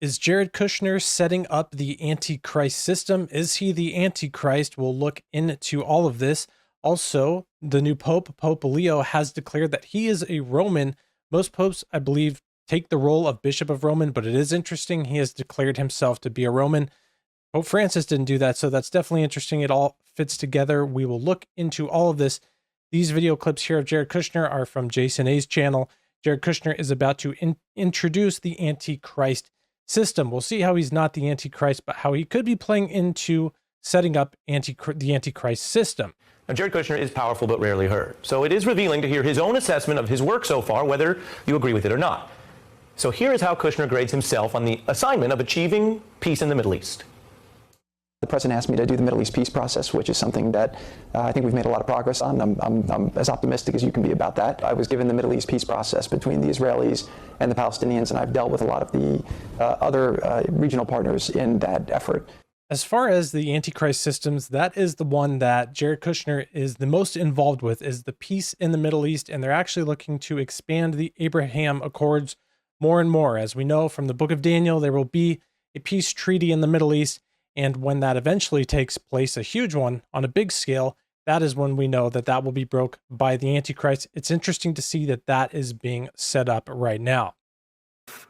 Is Jared Kushner setting up the Antichrist system? Is he the Antichrist? We'll look into all of this. Also, the new Pope, Pope Leo, has declared that he is a Roman. Most popes, I believe, take the role of Bishop of Roman, but it is interesting. He has declared himself to be a Roman. Pope Francis didn't do that, so that's definitely interesting. It all fits together. We will look into all of this. These video clips here of Jared Kushner are from Jason A's channel. Jared Kushner is about to introduce the Antichrist system. We'll see how he's not the Antichrist, but how he could be playing into setting up the Antichrist system. Now, Jared Kushner is powerful but rarely heard. So it is revealing to hear his own assessment of his work so far, whether you agree with it or not. So here is how Kushner grades himself on the assignment of achieving peace in the Middle East. The president asked me to do the Middle East peace process, which is something that I think we've made a lot of progress on. I'm as optimistic as you can be about that. I was given the Middle East peace process between the Israelis and the Palestinians, and I've dealt with a lot of the other regional partners in that effort. As far as the Antichrist systems, that is the one that Jared Kushner is the most involved with, is the peace in the Middle East, and they're actually looking to expand the Abraham Accords more and more. As we know from the book of Daniel, there will be a peace treaty in the Middle East. And when that eventually takes place, a huge one on a big scale, that is when we know that that will be broke by the Antichrist. It's interesting to see that that is being set up right now.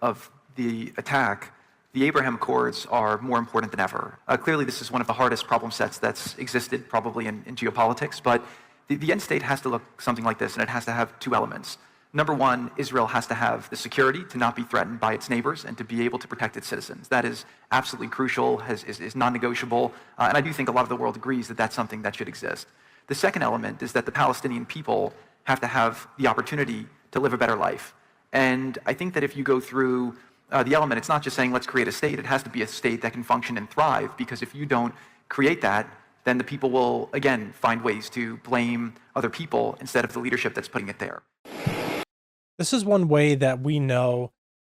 Of the attack, the Abraham Accords are more important than ever. Clearly, this is one of the hardest problem sets that's existed probably in geopolitics, but the end state has to look something like this, and it has to have two elements. Number one, Israel has to have the security to not be threatened by its neighbors and to be able to protect its citizens. That is absolutely crucial, is non-negotiable, and I do think a lot of the world agrees that that's something that should exist. The second element is that the Palestinian people have to have the opportunity to live a better life. And I think that if you go through the element, it's not just saying let's create a state, it has to be a state that can function and thrive, because if you don't create that, then the people will, again, find ways to blame other people instead of the leadership that's putting it there. This is one way that we know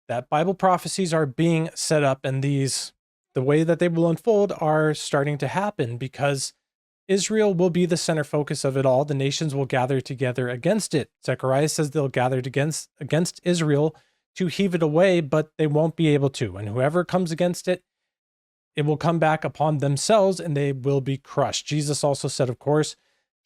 that Bible prophecies are being set up, and the way that they will unfold are starting to happen, because Israel will be the center focus of it all. The nations will gather together against it. Zechariah says they'll gather against Israel to heave it away, but they won't be able to. And whoever comes against it, it will come back upon themselves and they will be crushed. Jesus also said, of course,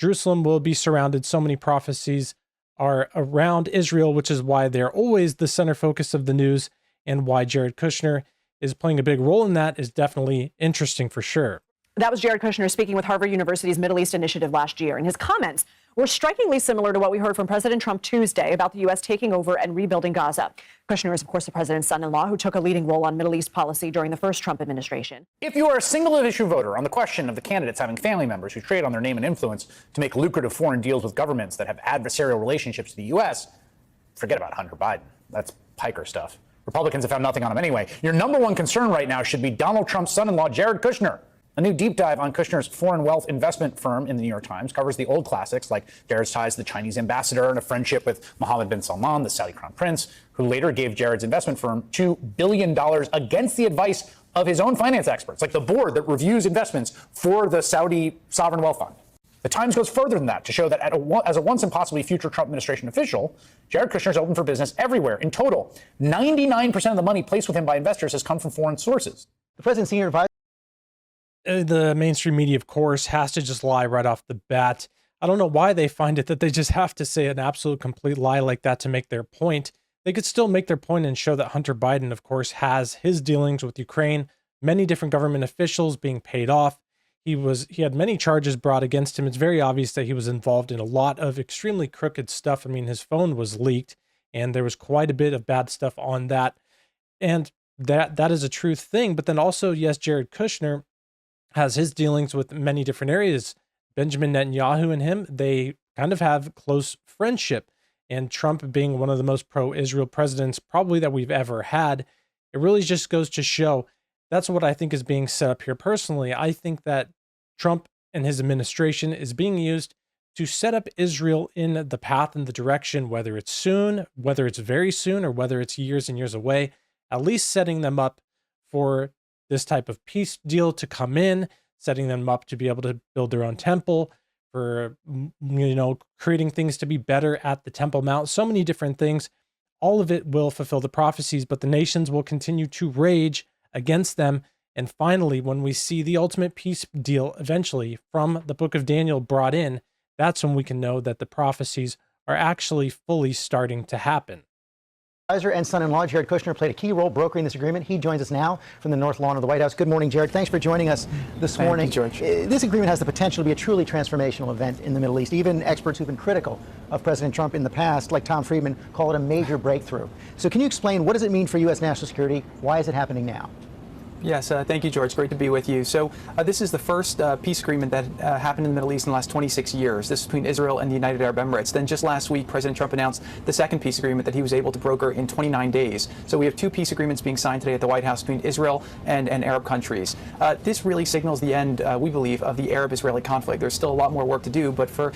Jerusalem will be surrounded. So many prophecies are around Israel, which is why they're always the center focus of the news, and why Jared Kushner is playing a big role in that is definitely interesting for sure. That was Jared Kushner speaking with Harvard University's Middle East Initiative last year, and his comments were strikingly similar to what we heard from President Trump Tuesday about the U.S. taking over and rebuilding Gaza. Kushner is, of course, the president's son-in-law who took a leading role on Middle East policy during the first Trump administration. If you are a single-issue voter on the question of the candidates having family members who trade on their name and influence to make lucrative foreign deals with governments that have adversarial relationships to the U.S., forget about Hunter Biden. That's piker stuff. Republicans have found nothing on him anyway. Your number one concern right now should be Donald Trump's son-in-law, Jared Kushner. A new deep dive on Kushner's foreign wealth investment firm in the New York Times covers the old classics like Jared's ties to the Chinese ambassador and a friendship with Mohammed bin Salman, the Saudi crown prince, who later gave Jared's investment firm $2 billion against the advice of his own finance experts, like the board that reviews investments for the Saudi sovereign wealth fund. The Times goes further than that to show that as a once and possibly future Trump administration official, Jared Kushner is open for business everywhere. In total, 99% of the money placed with him by investors has come from foreign sources. The president's senior advisor. The mainstream media, of course, has to just lie right off the bat. I don't know why they find it that they just have to say an absolute complete lie like that to make their point. They could still make their point and show that Hunter Biden, of course, has his dealings with Ukraine, many different government officials being paid off. He had many charges brought against him. It's very obvious that he was involved in a lot of extremely crooked stuff. I mean, his phone was leaked, and there was quite a bit of bad stuff on that. And that is a true thing. But then also, yes, Jared Kushner has his dealings with many different areas. Benjamin Netanyahu and him, they kind of have close friendship. And Trump being one of the most pro-Israel presidents probably that we've ever had, it really just goes to show that's what I think is being set up here. Personally, I think that Trump and his administration is being used to set up Israel in the path and the direction, whether it's soon, whether it's very soon, or whether it's years and years away, at least setting them up for this type of peace deal to come in, setting them up to be able to build their own temple, for, creating things to be better at the Temple Mount, so many different things. all of it will fulfill the prophecies, but the nations will continue to rage against them. And finally, when we see the ultimate peace deal eventually from the book of Daniel brought in, that's when we can know that the prophecies are actually fully starting to happen. Advisor and son-in-law Jared Kushner played a key role brokering this agreement. He joins us now from the North Lawn of the White House. Good morning, Jared. Thanks for joining us this morning. Thank you, George. This agreement has the potential to be a truly transformational event in the Middle East. Even experts who've been critical of President Trump in the past, like Tom Friedman, call it a major breakthrough. So can you explain, what does it mean for U.S. national security? Why is it happening now? Yes, thank you, George. Great to be with you. So this is the first peace agreement that happened in the Middle East in the last 26 years. This is between Israel and the United Arab Emirates. Then just last week, President Trump announced the second peace agreement that he was able to broker in 29 days. So we have two peace agreements being signed today at the White House between Israel and Arab countries. This really signals the end, we believe, of the Arab-Israeli conflict. There's still a lot more work to do, but for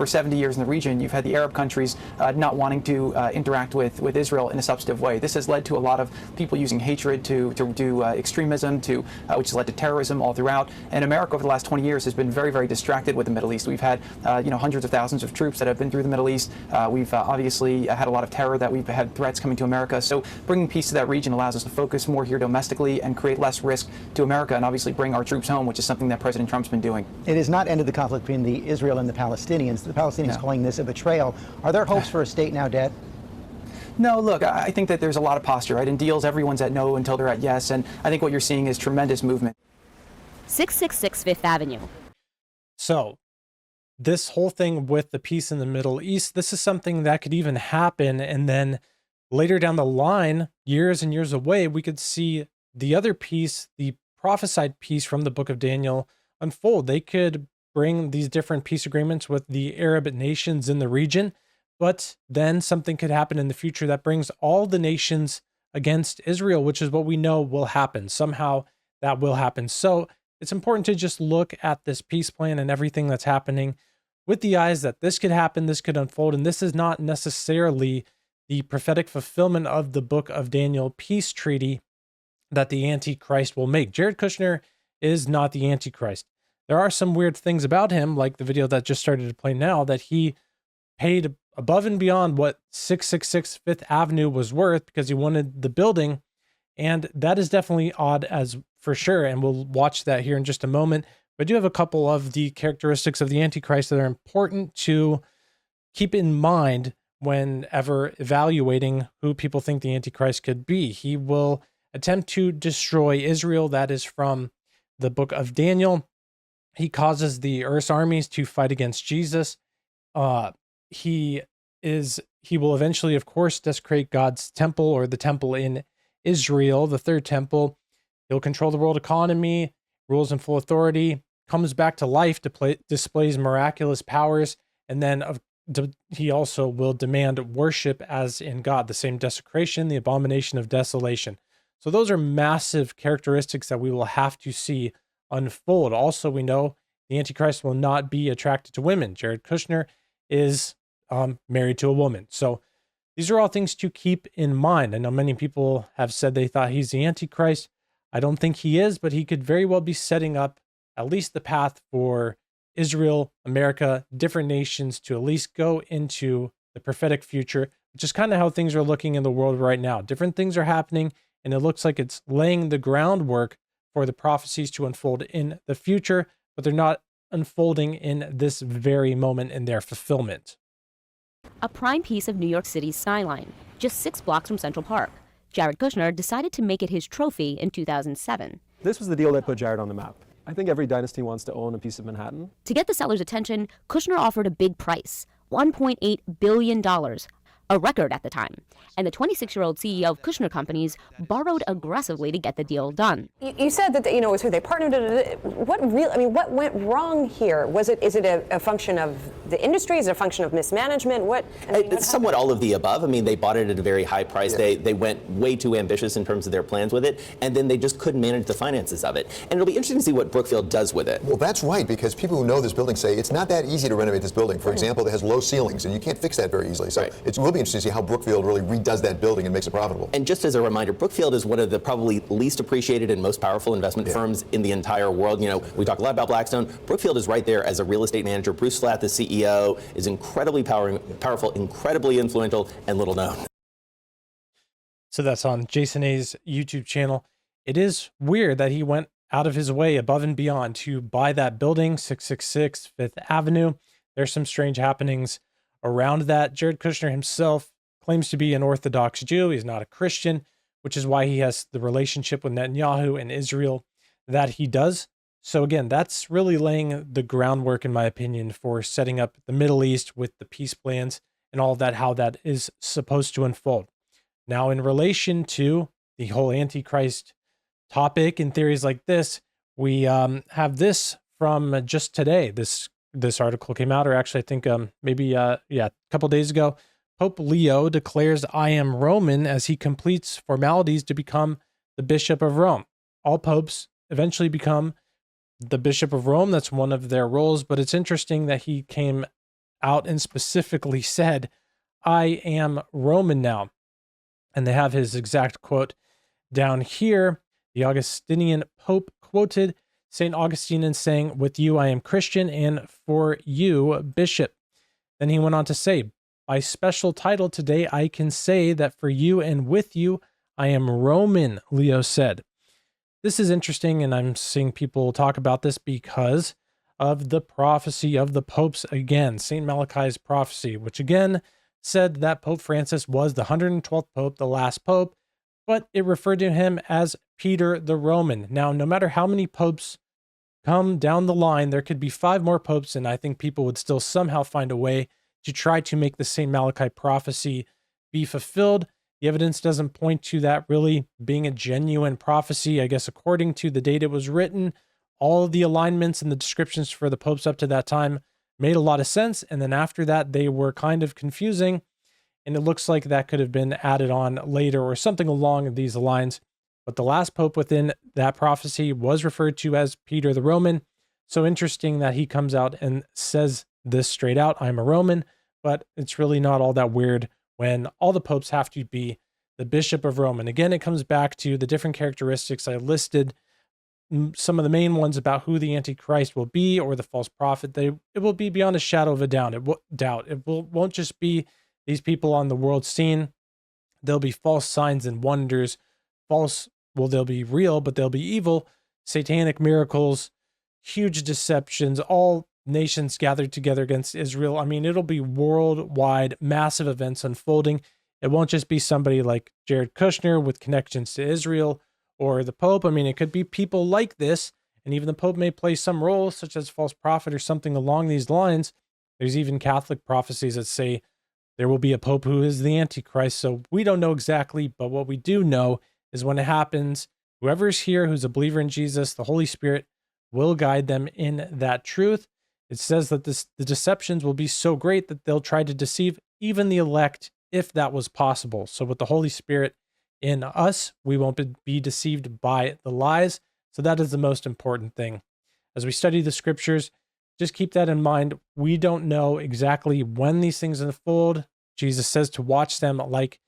70 years in the region, you've had the Arab countries not wanting to interact with Israel in a substantive way. This has led to a lot of people using hatred to do extremism, which has led to terrorism all throughout. And America over the last 20 years has been very, very distracted with the Middle East. We've had hundreds of thousands of troops that have been through the Middle East. We've obviously had a lot of terror, that we've had threats coming to America. So bringing peace to that region allows us to focus more here domestically and create less risk to America, and obviously bring our troops home, which is something that President Trump's been doing. It has not ended the conflict between the Israel and the Palestinians. The Palestinians calling this a betrayal. Are there hopes for a state now dead? No, look, I think that there's a lot of posture, right? In deals, everyone's at no until they're at yes, and I think what you're seeing is tremendous movement. 666 Fifth Avenue. So this whole thing with the peace in the Middle East, this is something that could even happen, and then later down the line, years and years away, we could see the other peace, the prophesied peace from the book of Daniel, unfold. They could bring these different peace agreements with the Arab nations in the region, but then something could happen in the future that brings all the nations against Israel, which is what we know will happen. Somehow that will happen. So it's important to just look at this peace plan and everything that's happening with the eyes that this could happen, this could unfold, and this is not necessarily the prophetic fulfillment of the book of Daniel peace treaty that the Antichrist will make. Jared Kushner is not the Antichrist. There are some weird things about him, like the video that just started to play now, that he paid above and beyond what 666 Fifth Avenue was worth because he wanted the building. And that is definitely odd, as for sure. And we'll watch that here in just a moment. But I do have a couple of the characteristics of the Antichrist that are important to keep in mind whenever evaluating who people think the Antichrist could be. He will attempt to destroy Israel. That is from the book of Daniel. He causes the earth's armies to fight against Jesus. He will eventually, of course, desecrate God's temple, or the temple in Israel, the third temple. He'll control the world economy, rules in full authority, comes back to life, displays miraculous powers, and then he also will demand worship as in God, the same desecration, the abomination of desolation. So those are massive characteristics that we will have to see unfold. Also, we know the Antichrist will not be attracted to women. Jared Kushner is married to a woman. So these are all things to keep in mind. I know many people have said they thought he's the Antichrist. I don't think he is, but he could very well be setting up at least the path for Israel, America, different nations to at least go into the prophetic future, which is kind of how things are looking in the world right now. Different things are happening, and it looks like it's laying the groundwork for the prophecies to unfold in the future, but they're not unfolding in this very moment in their fulfillment. A prime piece of New York City's skyline, just 6 blocks from Central Park. Jared Kushner decided to make it his trophy in 2007. This was the deal that put Jared on the map. I think every dynasty wants to own a piece of Manhattan. To get the seller's attention, Kushner offered a big price, $1.8 billion, a record at the time. And the 26-year-old CEO of Kushner Companies borrowed aggressively to get the deal done. You said that it was who they partnered. What went wrong here? Is it a function of the industry? Is it a function of mismanagement? It's somewhat all of the above. I mean, they bought it at a very high price. Yeah. They went way too ambitious in terms of their plans with it, and then they just couldn't manage the finances of it. And it'll be interesting to see what Brookfield does with it. Well, that's right, because people who know this building say it's not that easy to renovate this building. For example, it has low ceilings, and you can't fix that very easily. So it will be interesting to see how Brookfield really redoes that building and makes it profitable. And just as a reminder, Brookfield is one of the probably least appreciated and most powerful investment firms in the entire world. We talk a lot about Blackstone. Brookfield is right there as a real estate manager. Bruce Flatt, the CEO, is incredibly powerful, incredibly influential, and little known. So that's on Jason A's YouTube channel. It is weird that he went out of his way above and beyond to buy that building, 666 Fifth Avenue. There's some strange happenings around that. Jared Kushner himself claims to be an Orthodox Jew. He's not a Christian, which is why he has the relationship with Netanyahu and Israel that he does. So again, that's really laying the groundwork, in my opinion, for setting up the Middle East with the peace plans and all of that, how that is supposed to unfold. Now, in relation to the whole Antichrist topic and theories like this, we have this from just today. This article came out, or actually, I think a couple days ago. Pope Leo declares, "I am Roman," as he completes formalities to become the Bishop of Rome. All popes eventually become the Bishop of Rome. That's one of their roles, but it's interesting that he came out and specifically said, "I am Roman now." And they have his exact quote down here. The Augustinian Pope quoted St. Augustine in saying, "With you I am Christian, and for you, Bishop." Then he went on to say, "By special title today, I can say that for you and with you, I am Roman," Leo said. This is interesting, and I'm seeing people talk about this because of the prophecy of the popes again, St. Malachi's prophecy, which again said that Pope Francis was the 112th Pope, the last Pope, but it referred to him as Peter the Roman. Now, no matter how many popes come down the line, there could be 5 more popes, and I think people would still somehow find a way to try to make the St. Malachi prophecy be fulfilled. The evidence doesn't point to that really being a genuine prophecy. I guess according to the date it was written, all of the alignments and the descriptions for the popes up to that time made a lot of sense. And then after that, they were kind of confusing. And it looks like that could have been added on later or something along these lines. But the last pope within that prophecy was referred to as Peter the Roman. So interesting that he comes out and says this straight out, "I'm a Roman," but it's really not all that weird when all the popes have to be the Bishop of Rome. And again, it comes back to the different characteristics I listed, some of the main ones about who the Antichrist will be or the false prophet. It will be beyond a shadow of a doubt. It won't just be these people on the world scene. There'll be false signs and wonders. They'll be real, but they'll be evil. Satanic miracles, huge deceptions, all nations gathered together against Israel. I mean, it'll be worldwide, massive events unfolding. It won't just be somebody like Jared Kushner with connections to Israel or the Pope. I mean, it could be people like this, and even the Pope may play some role, such as false prophet or something along these lines. There's even Catholic prophecies that say there will be a Pope who is the Antichrist. So we don't know exactly, but what we do know is when it happens, whoever's here who's a believer in Jesus, the Holy Spirit will guide them in that truth. It says that the deceptions will be so great that they'll try to deceive even the elect, if that was possible. So with the Holy Spirit in us, we won't be deceived by the lies. So that is the most important thing. As we study the scriptures, just keep that in mind. We don't know exactly when these things unfold. Jesus says to watch them like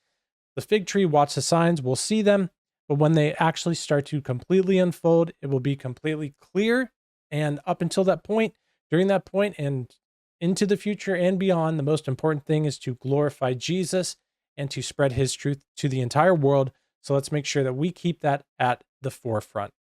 the fig tree, watch the signs. We'll see them, but when they actually start to completely unfold, it will be completely clear. And up until that point, during that point, and into the future and beyond, the most important thing is to glorify Jesus and to spread his truth to the entire world. So let's make sure that we keep that at the forefront.